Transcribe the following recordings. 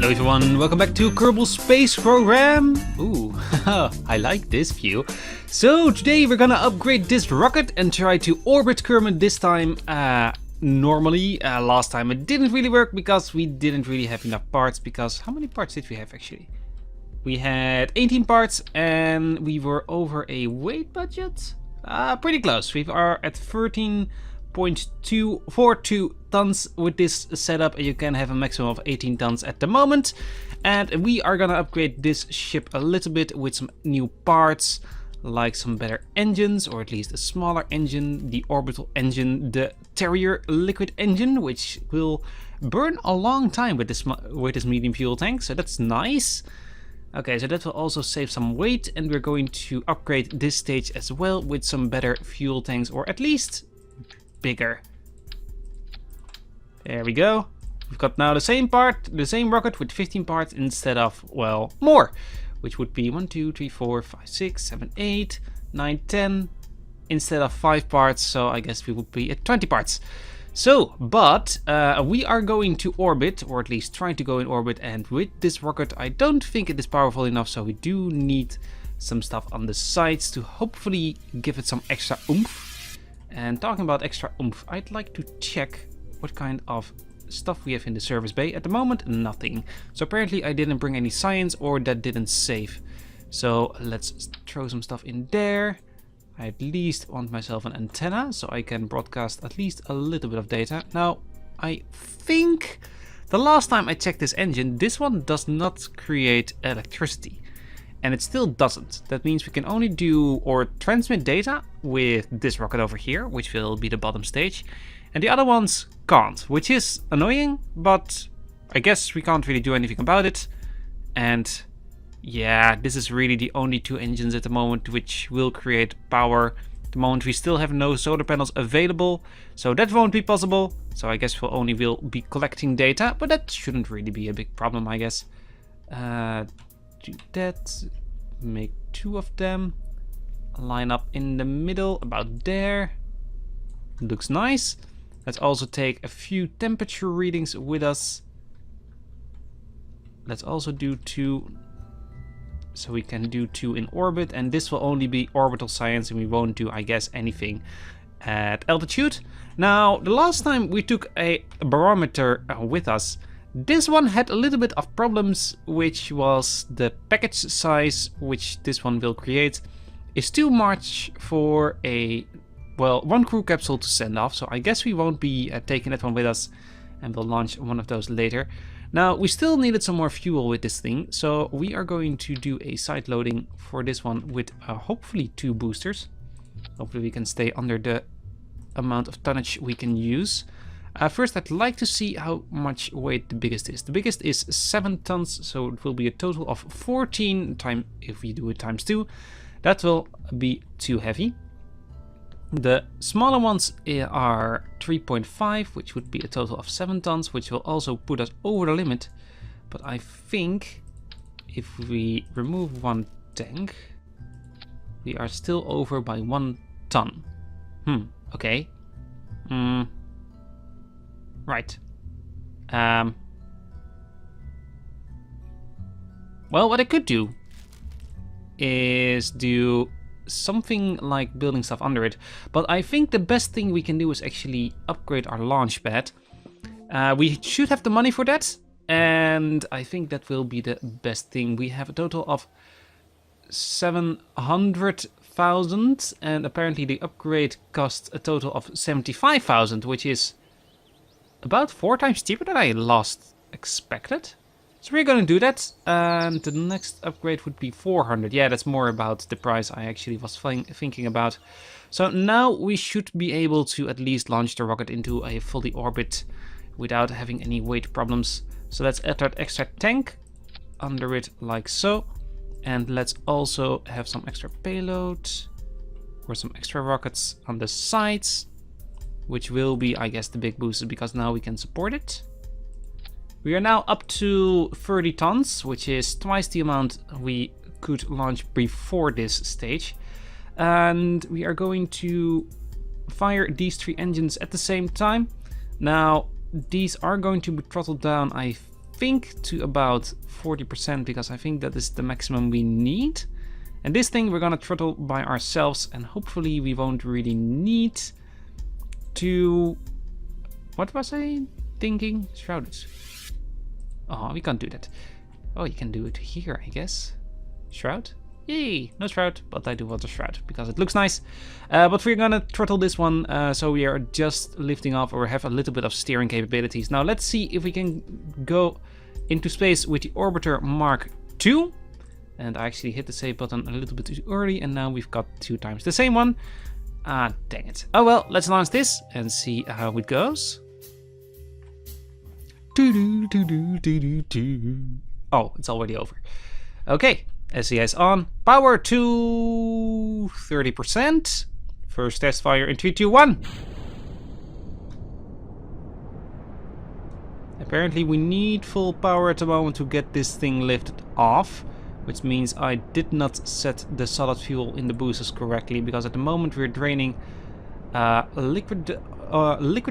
Hello everyone, welcome back to Kerbal Space Program. Ooh, I like this view. So today we're gonna upgrade this rocket and try to orbit Kermit this time. Normally, last time it didn't really work because we didn't really have enough parts. Because how many parts did we have actually? We had 18 parts and we were over a weight budget. Pretty close. We are at 13.242 tons with this setup, and you can have a maximum of 18 tons at the moment. And we are gonna upgrade this ship a little bit with some new parts, like some better engines, or at least a smaller engine, the orbital engine, the Terrier liquid engine, which will burn a long time with this medium fuel tank, so that's nice. Okay, so that will also save some weight, and we're going to upgrade this stage as well with some better fuel tanks, or at least bigger. There we go. We've got now the same rocket with 15 parts instead of, well, more, which would be 1, 2, 3, 4, 5, 6, 7, 8, 9, 10 instead of 5 parts. So I guess we would be at 20 parts. So, but we are going to orbit, or at least trying to go in orbit, and with this rocket I don't think it is powerful enough, so we do need some stuff on the sides to hopefully give it some extra oomph. And talking about extra oomph, I'd like to check what kind of stuff we have in the service bay. At the moment, nothing. So apparently I didn't bring any science, or that didn't save. So let's throw some stuff in there. I at least want myself an antenna, so I can broadcast at least a little bit of data. Now, I think the last time I checked this engine, this one does not create electricity. And it still doesn't. That means we can only do or transmit data with this rocket over here, which will be the bottom stage. And the other ones can't, which is annoying, but I guess we can't really do anything about it. And yeah, this is really the only two engines at the moment which will create power. At the moment we still have no solar panels available, so that won't be possible. So I guess we'll be collecting data, but that shouldn't really be a big problem, I guess. Do that, make 2 of them, line up in the middle about there. Looks nice. Let's also take a few temperature readings with us. Let's also do 2, so we can do 2 in orbit, and this will only be orbital science, and we won't do, I guess, anything at altitude. Now, the last time we took a barometer with us, this one had a little bit of problems, which was the package size, which this one will create, is too much for a, well, 1 crew capsule to send off. So I guess we won't be taking that one with us, and we'll launch one of those later. Now, we still needed some more fuel with this thing, so we are going to do a side loading for this one with hopefully 2 boosters. Hopefully we can stay under the amount of tonnage we can use. First, I'd like to see how much weight the biggest is. The biggest is 7 tons, so it will be a total of 14 times, if we do it times 2. That will be too heavy. The smaller ones are 3.5, which would be a total of 7 tons, which will also put us over the limit. But I think if we remove 1 tank, we are still over by 1 ton. Okay. Right. Well, what I could do is do something like building stuff under it, but I think the best thing we can do is actually upgrade our launch pad. We should have the money for that, and I think that will be the best thing. We have a total of 700,000, and apparently the upgrade costs a total of 75,000, which is about 4 times cheaper than I last expected. So we're going to do that, and the next upgrade would be 400. Yeah, that's more about the price I actually was thinking about. So now we should be able to at least launch the rocket into a fully orbit without having any weight problems. So let's add that extra tank under it like so. And let's also have some extra payload or some extra rockets on the sides, which will be, I guess, the big booster, because now we can support it. We are now up to 30 tons, which is twice the amount we could launch before this stage. And we are going to fire these 3 engines at the same time. Now, these are going to be throttled down, I think to about 40% because I think that is the maximum we need. And this thing we're gonna throttle by ourselves, and hopefully we won't really need to... What was I thinking? Shrouded. Oh, we can't do that. Oh, you can do it here, I guess. Shroud? Yay! No shroud, but I do want a shroud because it looks nice. But we're gonna throttle this one, so we are just lifting off or have a little bit of steering capabilities. Now let's see if we can go into space with the Orbiter Mark II. And I actually hit the save button a little bit too early, and now we've got 2 times the same one. Ah, dang it. Oh well, let's launch this and see how it goes. Oh, it's already over. Okay, SES on. Power to 30%. First test fire in 3, 2, 1. Apparently we need full power at the moment to get this thing lifted off, which means I did not set the solid fuel in the boosters correctly, because at the moment we're draining liquid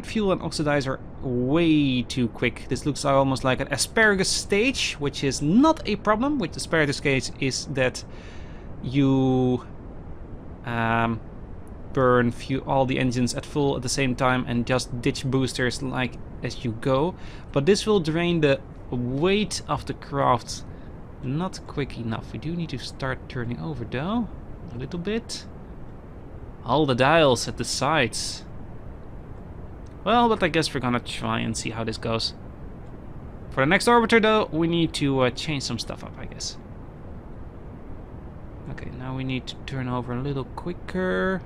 fuel and oxidizer way too quick. This looks almost like an asparagus stage, which is not a problem with asparagus stage, is that you burn all the engines at full at the same time and just ditch boosters like as you go. But this will drain the weight of the craft not quick enough. We do need to start turning over though, a little bit. All the dials at the sides. Well, but I guess we're gonna try and see how this goes. For the next orbiter though, we need to change some stuff up, I guess. Okay, now we need to turn over a little quicker.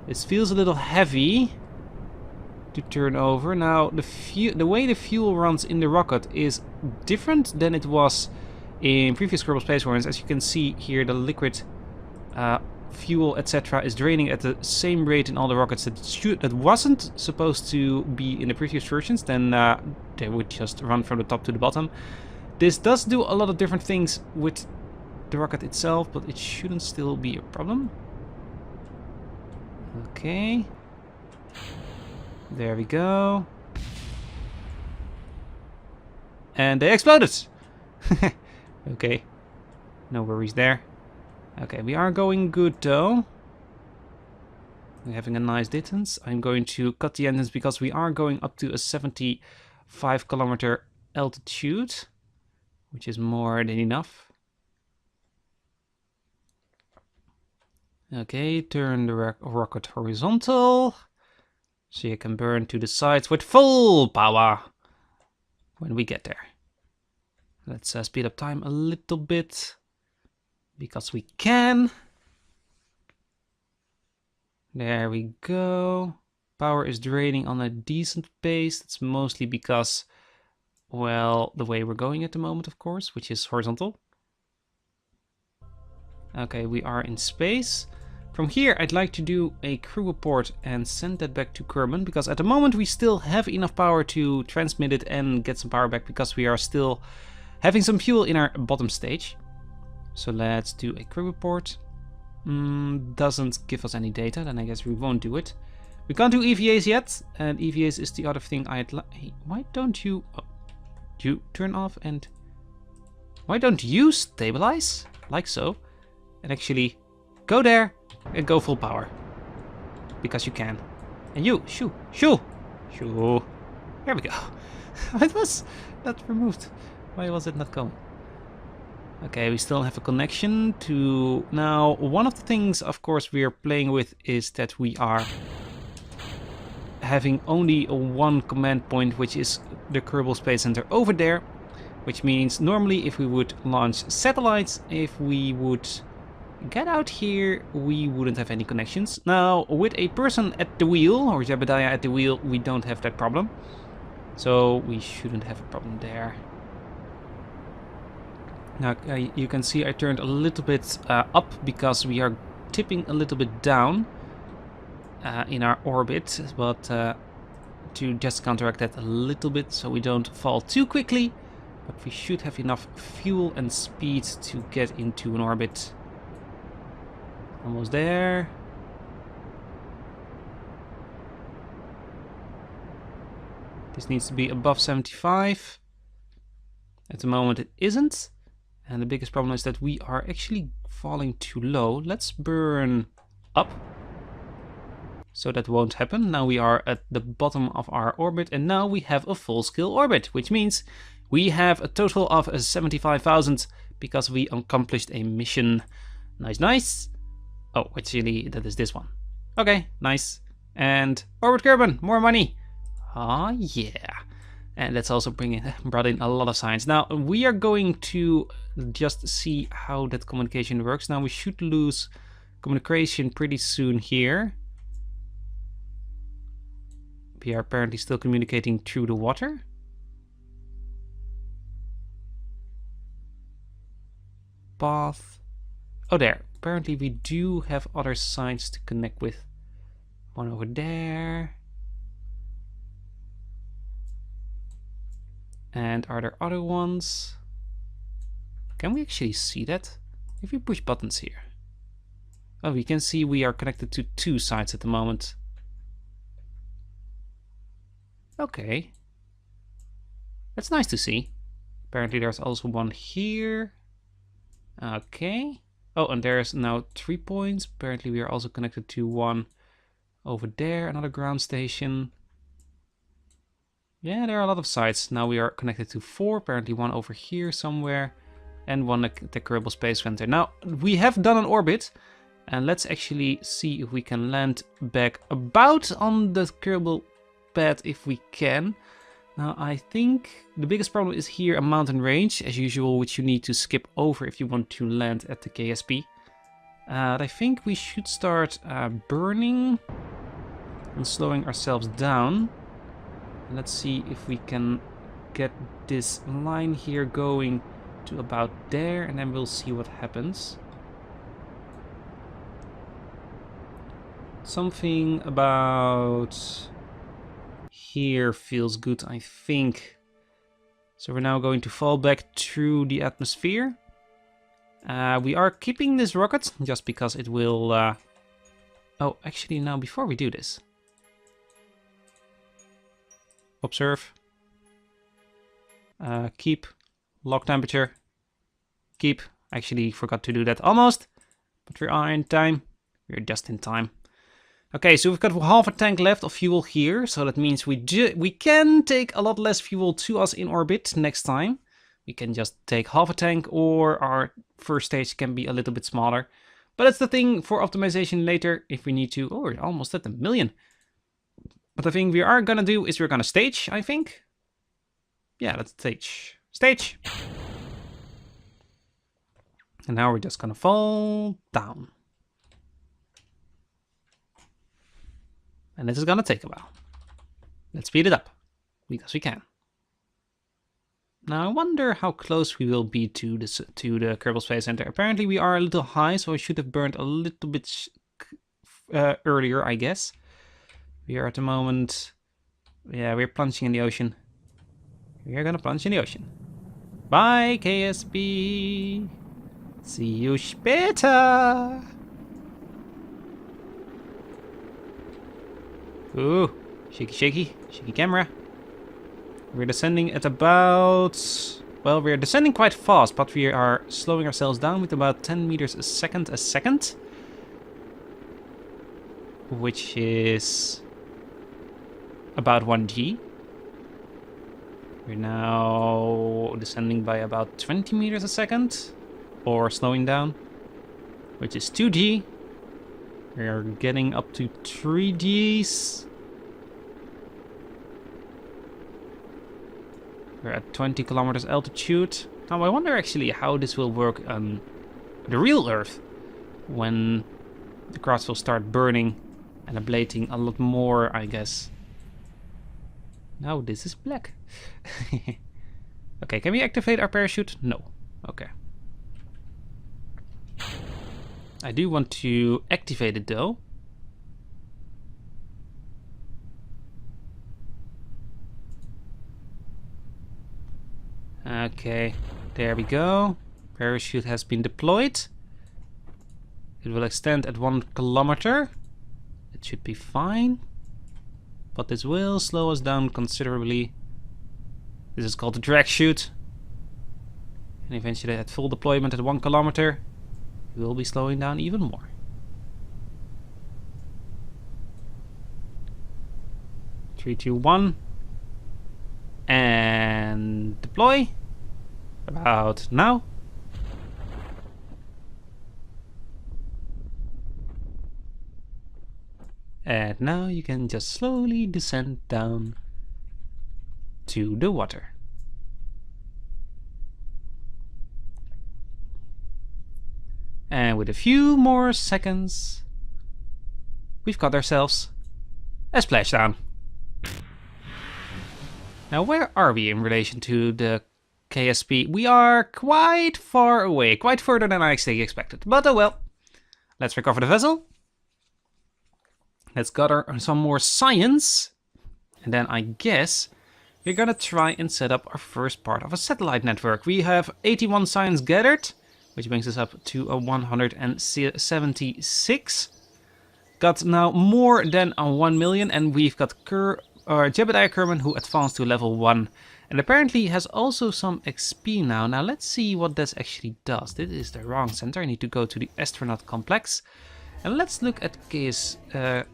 This feels a little heavy to turn over. Now, the way the fuel runs in the rocket is different than it was in previous Kerbal Space Marines. As you can see here, the liquid fuel, etc., is draining at the same rate in all the rockets that wasn't supposed to be in the previous versions. Then they would just run from the top to the bottom. This does do a lot of different things with the rocket itself, but it shouldn't still be a problem. Okay. There we go. And they exploded! Okay. No worries there. Okay, we are going good though. We're having a nice distance. I'm going to cut the engines because we are going up to a 75-kilometer altitude, which is more than enough. Okay, turn the rocket horizontal, so you can burn to the sides with full power when we get there. Let's speed up time a little bit, because we can. There we go. Power is draining on a decent pace. It's mostly because, well, the way we're going at the moment, of course, which is horizontal. Okay, we are in space. From here, I'd like to do a crew report and send that back to Kerbal, because at the moment we still have enough power to transmit it and get some power back, because we are still having some fuel in our bottom stage. So let's do a crew report. Doesn't give us any data, then I guess we won't do it. We can't do EVAs yet, and EVAs is the other thing I'd like. Hey, why don't you... Oh, you turn off and... Why don't you stabilize? Like so. And actually go there and go full power. Because you can. And you, shoo. There we go. It was not removed. Why was it not going? Okay, we still have a connection to... Now, one of the things, of course, we are playing with is that we are having only one command point, which is the Kerbal Space Center over there. Which means normally if we would launch satellites, if we would get out here, we wouldn't have any connections. Now, with a person at the wheel, or Jebediah at the wheel, we don't have that problem. So we shouldn't have a problem there. Now, you can see I turned a little bit up because we are tipping a little bit down in our orbit, but to just counteract that a little bit so we don't fall too quickly, but we should have enough fuel and speed to get into an orbit. Almost there. This needs to be above 75. At the moment it isn't. And the biggest problem is that we are actually falling too low. Let's burn up. So that won't happen. Now we are at the bottom of our orbit, and now we have a full-scale orbit, which means we have a total of 75,000 because we accomplished a mission. Nice, nice. Oh, actually, that is this one. Okay, nice. And Orbit Kerbal, more money. Ah, yeah. And that's also brought in a lot of science. Now, we are going to just see how that communication works. Now, we should lose communication pretty soon here. We are apparently still communicating through the water. Path. Oh, there. Apparently we do have other sites to connect with. One over there. And are there other ones? Can we actually see that? If we push buttons here. Oh, we can see we are connected to 2 sites at the moment. Okay. That's nice to see. Apparently there's also one here. Okay. Oh, and there's now 3 points. Apparently we are also connected to one over there, another ground station. Yeah, there are a lot of sites. Now we are connected to 4, apparently one over here somewhere, and one at the Kerbal Space Center. Now, we have done an orbit, and let's actually see if we can land back about on the Kerbal pad if we can. Now, I think the biggest problem is here a mountain range, as usual, which you need to skip over if you want to land at the KSP. I think we should start burning and slowing ourselves down. Let's see if we can get this line here going to about there, and then we'll see what happens. Something about here feels good, I think. So we're now going to fall back through the atmosphere. We are keeping this rocket just because it will... Oh, actually now before we do this. Observe. Keep. Lock temperature. Keep. Actually forgot to do that almost. But we are in time. We're just in time. Okay, so we've got half a tank left of fuel here. So that means we can take a lot less fuel to us in orbit next time. We can just take half a tank, or our first stage can be a little bit smaller. But that's the thing for optimization later if we need to. Oh, we're almost at 1 million. But the thing we are gonna do is we're gonna stage, I think. Yeah, let's stage. Stage! And now we're just gonna fall down. And this is gonna take a while. Let's speed it up, because we can. Now I wonder how close we will be to the Kerbal Space Center. Apparently we are a little high, so I should have burned a little bit earlier, I guess. We are at the moment... Yeah, we're plunging in the ocean. We are gonna plunge in the ocean. Bye, KSP! See you später! Ooh, shaky camera. We're descending at about... Well, we're descending quite fast, but we are slowing ourselves down with about 10 meters a second. Which is... about 1G. We're now descending by about 20 meters a second, or slowing down, which is 2G. We're getting up to 3Gs. We're at 20 kilometers altitude. Now I wonder actually how this will work on the real Earth when the crust will start burning and ablating a lot more, I guess. Now this is black. Okay, can we activate our parachute? No. Okay. I do want to activate it though. Okay, there we go. Parachute has been deployed. It will extend at 1 kilometer. It should be fine. But this will slow us down considerably. This is called the drag chute. And eventually at full deployment at 1 kilometer, we will be slowing down even more. 3, 2, 1. And deploy. About now. And now you can just slowly descend down to the water. And with a few more seconds, we've got ourselves a splashdown. Now, where are we in relation to the KSP? We are quite far away, quite further than I actually expected. But oh well. Let's recover the vessel. Let's gather some more science. And then I guess we're gonna try and set up our first part of a satellite network. We have 81 science gathered, which brings us up to a 176. Got now more than 1 million, and we've got Jebediah Kerbal, who advanced to level 1. And apparently has also some XP now. Now let's see what this actually does. This is the wrong center. I need to go to the astronaut complex. And let's look at Kerbal,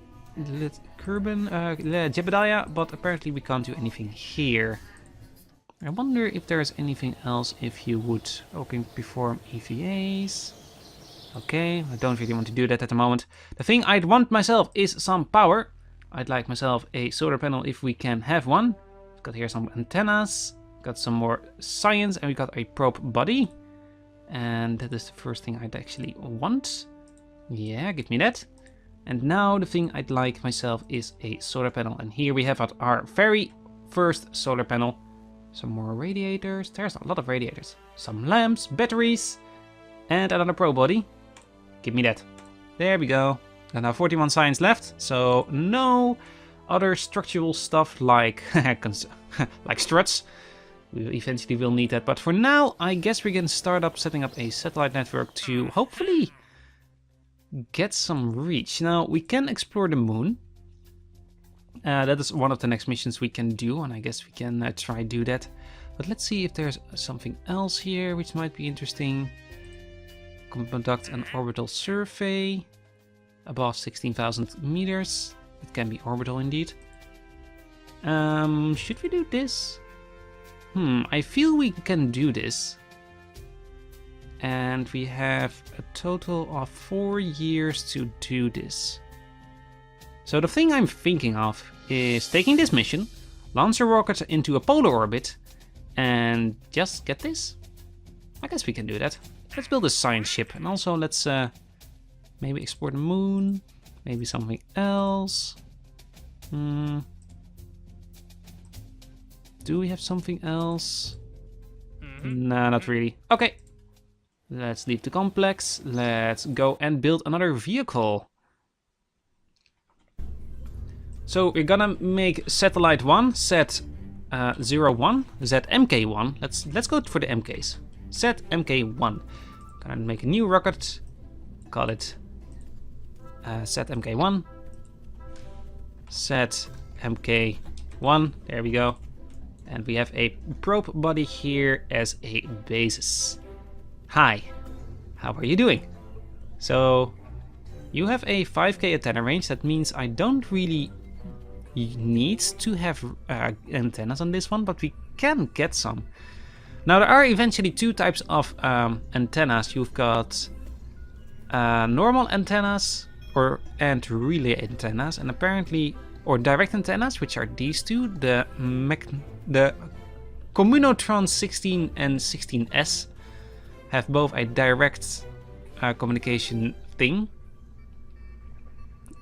Jebediah, but apparently we can't do anything here. I wonder if there's anything else if you would perform EVAs. Okay, I don't really want to do that at the moment. The thing I'd want myself is some power. I'd like myself a solar panel if we can have one. Got here some antennas, got some more science, and we got a probe body. And that is the first thing I'd actually want. Yeah, give me that. And now the thing I'd like myself is a solar panel. And here we have our very first solar panel. Some more radiators. There's a lot of radiators. Some lamps, batteries, and another probe body. Give me that. There we go. And now 41 science left, so no other structural stuff like like struts. We eventually will need that, but for now I guess we can start up setting up a satellite network to hopefully get some reach. Now we can explore the moon. That is one of the next missions we can do, and I guess we can try do that. But let's see if there's something else here which might be interesting. Conduct an orbital survey above 16,000 meters. It can be orbital indeed. Should we do this? I feel we can do this. And we have a total of 4 years to do this. So the thing I'm thinking of is taking this mission, launch a rocket into a polar orbit, and just get this. I guess we can do that. Let's build a science ship, and also let's maybe explore the moon, maybe something else. Do we have something else? Nah, not really. Okay, let's leave the complex. Let's go and build another vehicle. So we're gonna make satellite 1, set 01, ZMK1. Let's go for the MKs. Set MK1. Gonna make a new rocket. Call it set MK1. Set MK1. There we go. And we have a probe body here as a basis. Hi, how are you doing? So you have a 5K antenna range. That means I don't really need to have antennas on this one, but we can get some. Now there are eventually two types of antennas. You've got normal antennas and relay antennas, and apparently, or direct antennas, which are these two, the Communotron 16 and 16S have both a direct communication thing,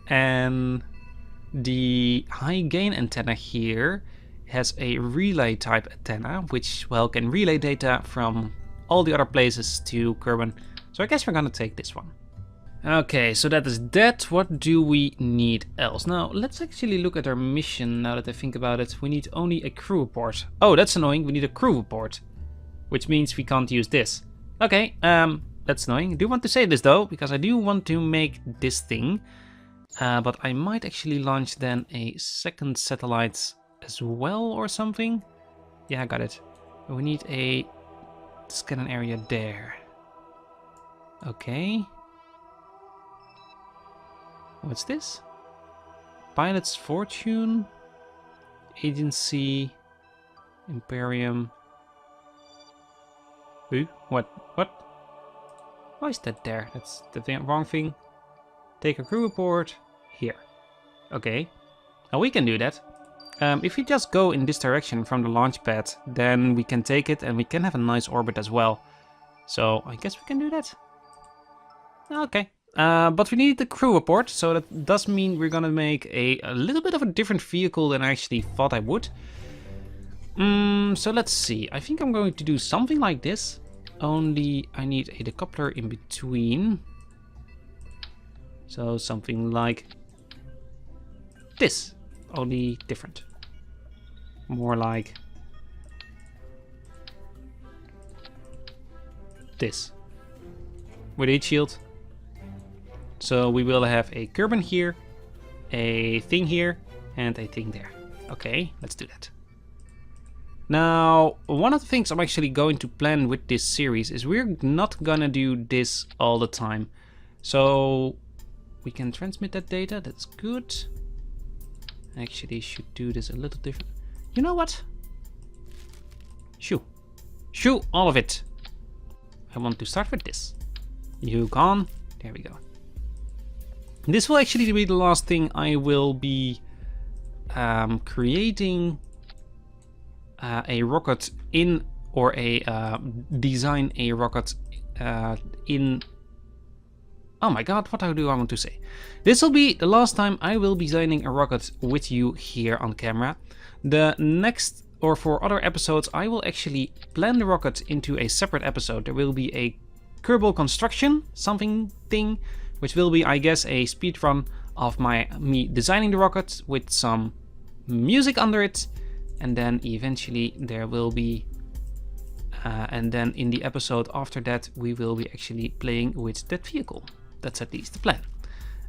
and the high gain antenna here has a relay type antenna, which can relay data from all the other places to Kerbal. So I guess we're gonna take this one. Okay, so that is that. What do we need else? Now, let's actually look at our mission now that I think about it. We need only a crew report. Oh, that's annoying. We need a crew report, which means we can't use this. Okay, that's annoying. I do want to say this though, because I do want to make this thing. But I might actually launch then a second satellite as well or something. Yeah, I got it. We need a let's get an area there. Okay. What's this? Pilot's Fortune, Agency, Imperium. Ooh, what? Why is that there? That's the wrong thing. Take a crew report here. Okay. Now we can do that. If we just go in this direction from the launch pad, then we can take it and we can have a nice orbit as well. So I guess we can do that. Okay. But we need the crew report, so that does mean we're gonna make a little bit of a different vehicle than I actually thought I would. So let's see. I think I'm going to do something like this. Only I need a decoupler in between. So something like this, only different. More like this, with heat shield. So we will have a Kerbal here, a thing here, and a thing there. Okay, let's do that. Now, one of the things I'm actually going to plan with this series is we're not gonna do this all the time. So we can transmit that data, that's good. Actually should do this a little different. You know what? Shoo all of it. I want to start with this. You gone, there we go. This will actually be the last thing I will be creating a rocket in, or a design a rocket in. Oh my god, what do I want to say? This will be the last time I will be designing a rocket with you here on camera. The next, or for other episodes, I will actually plan the rocket into a separate episode. There will be a Kerbal construction, thing, which will be, I guess, a speedrun of me designing the rocket with some music under it. And then eventually there will be, and then in the episode after that, we will be actually playing with that vehicle. That's at least the plan.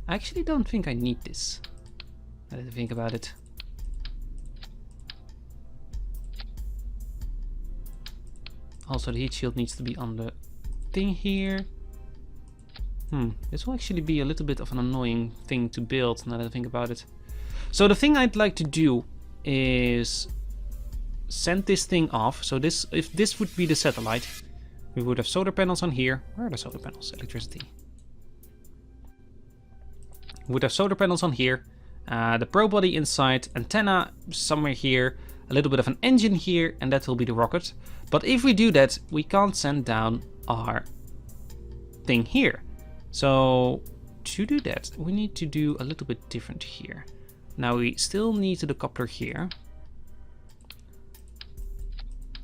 I actually don't think I need this. I didn't think about it. Also, the heat shield needs to be on the thing here. This will actually be a little bit of an annoying thing to build now that I think about it. So the thing I'd like to do is send this thing off. So this, if this would be the satellite, we would have solar panels on here. Where are the solar panels? Electricity. We would have solar panels on here, the pro body inside, antenna somewhere here, a little bit of an engine here, and that will be the rocket. But if we do that, we can't send down our thing here. So to do that, we need to do a little bit different here. Now we still need the decoupler here.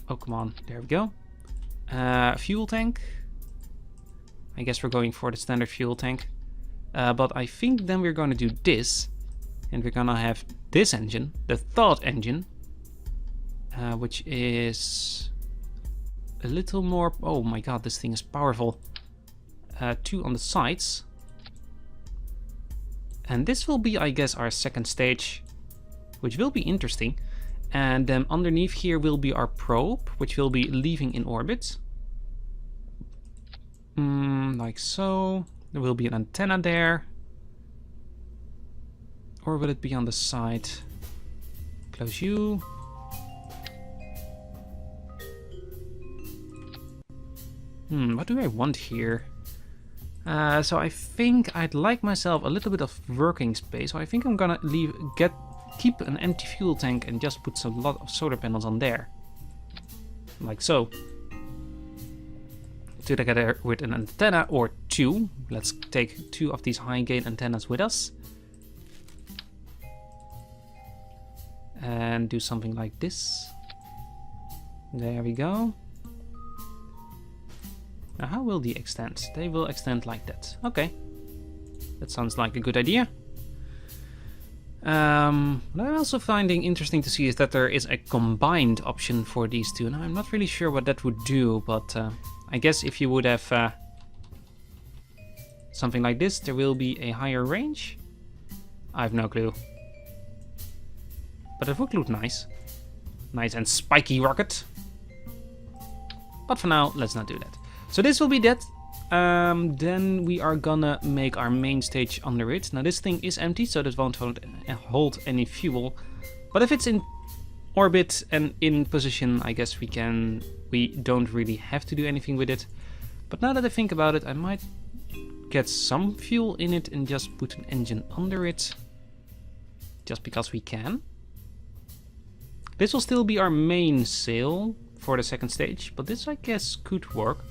Oh, come on, there we go. Fuel tank. I guess we're going for the standard fuel tank. But I think then we're going to do this, and we're gonna have this engine, the thought engine, which is a little more. Oh my god, this thing is powerful. 2 on the sides, and this will be, I guess, our second stage, which will be interesting. And then underneath here will be our probe, which will be leaving in orbit, like so. There will be an antenna there. Or will it be on the side? Close you. What do I want here? So I think I'd like myself a little bit of working space. So I think I'm gonna keep an empty fuel tank and just put a lot of solar panels on there. Like so. Together with an antenna or 2. Let's take 2 of these high gain antennas with us. And do something like this. There we go. Now how will they extend? They will extend like that. Okay. That sounds like a good idea. What I'm also finding interesting to see is that there is a combined option for these two. Now I'm not really sure what that would do, but I guess if you would have something like this, there will be a higher range. I have no clue. But it would look nice. Nice and spiky rocket. But for now, let's not do that. So this will be that. Then we are gonna make our main stage under it. Now this thing is empty, so this won't hold any fuel. But if it's in orbit and in position, I guess we don't really have to do anything with it. But now that I think about it, I might get some fuel in it and just put an engine under it. Just because we can. This will still be our main sail for the second stage, but this I guess could work.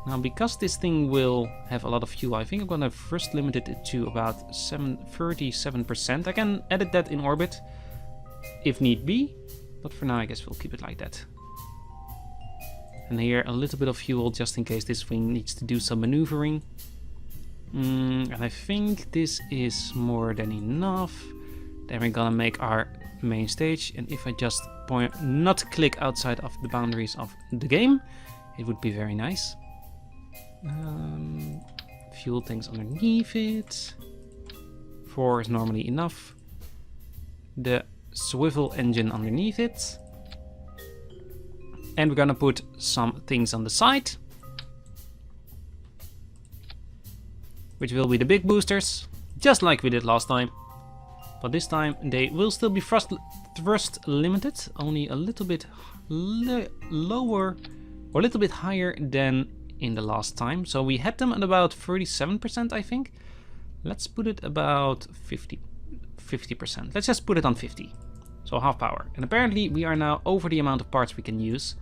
Now because this thing will have a lot of fuel, I think I'm gonna first limit it to about 37%. I can edit that in orbit if need be, but for now I guess we'll keep it like that. And here a little bit of fuel just in case this thing needs to do some maneuvering. And I think this is more than enough. Then we're gonna make our main stage, and if I just not click outside of the boundaries of the game, it would be very nice. Fuel tanks underneath it. 4 is normally enough. The swivel engine underneath it. And we're gonna put some things on the side, which will be the big boosters, just like we did last time. But this time they will still be thrust limited, only a little bit lower or a little bit higher than in the last time. So we had them at about 37%, I think. Let's put it about 50%. Let's just put it on 50. So half power. And apparently we are now over the amount of parts we can use.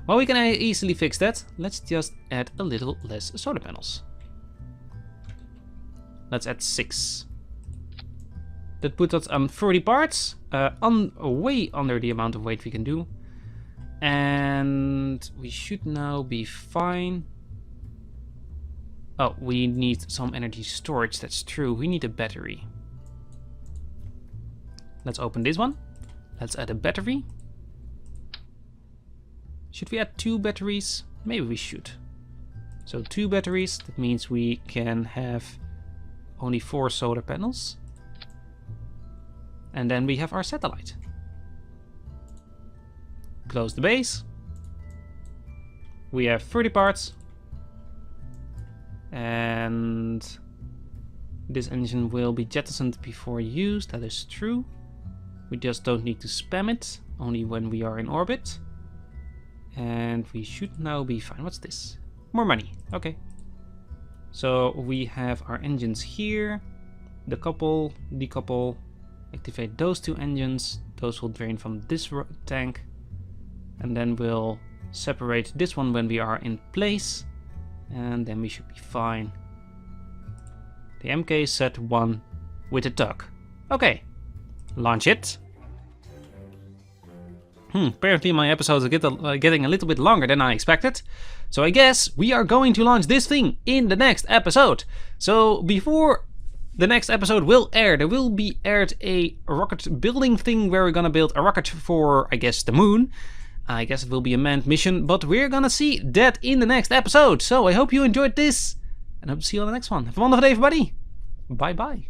Well, we can easily fix that. Let's just add a little less solar panels. Let's add 6. That puts us on 30 parts, way under the amount of weight we can do. And we should now be fine. Oh, we need some energy storage, that's true. We need a battery. Let's open this one. Let's add a battery. Should we add 2 batteries? Maybe we should. So 2 batteries, that means we can have only 4 solar panels. And then we have our satellite. Close the base. We have 30 parts. And this engine will be jettisoned before use, that is true. We just don't need to spam it, only when we are in orbit. And we should now be fine. What's this? More money, okay. So we have our engines here. Decouple, decouple. Activate those 2 engines. Those will drain from this tank. And then we'll separate this one when we are in place. And then we should be fine. The MK is set 1 with a tug. Okay, launch it. Apparently my episodes are getting a little bit longer than I expected. So I guess we are going to launch this thing in the next episode. So before the next episode will air, there will be aired a rocket building thing where we're gonna build a rocket for, I guess, the moon. I guess it will be a manned mission, but we're gonna see that in the next episode. So I hope you enjoyed this, and I hope to see you on the next one. Have a wonderful day, everybody. Bye bye.